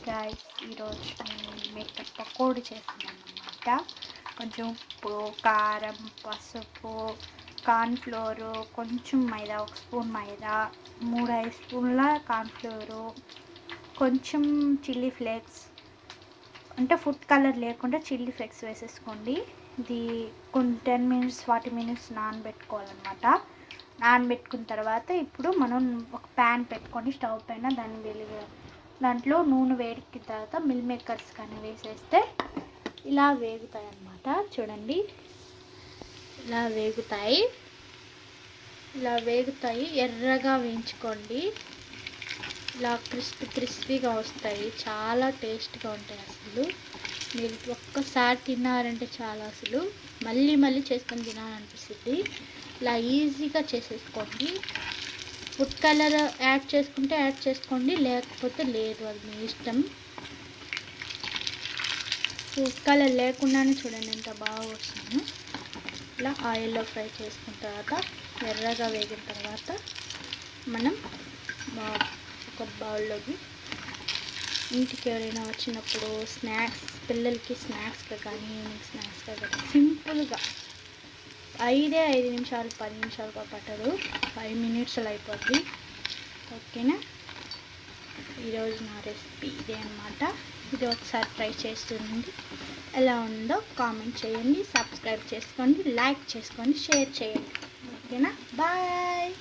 Guys, ఈరోజు నేను makeup pakodi చేస్తున్నాను అన్నమాట. కొంచెం ఉప్పు, కారం, పసుపు, కార్న్ఫ్లోరు, కొంచెం మైదా, 1 స్పూన్ మైదా, 3-5 స్పూన్ల కార్న్ఫ్లోరు, కొంచెం చిల్లీ ఫ్లేక్స్, అంటే ఫుడ్ కలర్ లేకుండా చిల్లీ ఫ్లేక్స్ వేసేసుకోండి. ఇది కొన్ని 10 మినిట్స్ 40 మినిట్స్ నానబెట్టుకోవాలన్నమాట. నానబెట్టుకున్న తర్వాత ఇప్పుడు మనం ఒక ప్యాన్ పెట్టుకొని స్టవ్ పైన దాంట్లో నూనె వేడికిన తర్వాత మిల్ మేకర్స్ కానీ వేసేస్తే ఇలా వేగుతాయి అన్నమాట. చూడండి, ఇలా వేగుతాయి, ఎర్రగా వేయించుకోండి. ఇలా క్రిస్పీగా వస్తాయి, చాలా టేస్ట్గా ఉంటాయి. అసలు మీరు ఒక్కసారి తిన్నారంటే చాలా అసలు మళ్ళీ చేసుకొని తినాలనిపిస్తుంది. ఇలా ఈజీగా చేసేసుకోండి. ఫుడ్ కలర్ యాడ్ చేసుకుంటే యాడ్ చేసుకోండి, లేకపోతే లేదు, అది మీ ఇష్టం. ఫుడ్ కలర్ లేకుండానే చూడండి ఎంత బాగా వస్తుందో. ఇలా ఆయిల్లో ఫ్రై చేసుకున్న తర్వాత ఎర్రగా వేగిన తర్వాత మనం ఒక బౌల్లోకి ఇంటికి ఎవరైనా వచ్చినప్పుడు పిల్లలకి స్నాక్స్గా కానీ ఈవినింగ్ స్నాక్స్గా కానీ సింపుల్గా 5 నిమిషాలు 10 నిమిషాలు కూడా పట్టదు, 5 మినిట్స్లో అయిపోద్ది. ఓకేనా, ఈరోజు నా రెసిపీ ఇదే అన్నమాట. ఇది ఒకసారి ట్రై చేస్తుంది, ఎలా ఉందో కామెంట్ చేయండి, సబ్స్క్రైబ్ చేసుకోండి, లైక్ చేసుకోండి, షేర్ చేయండి. ఓకేనా, బాయ్.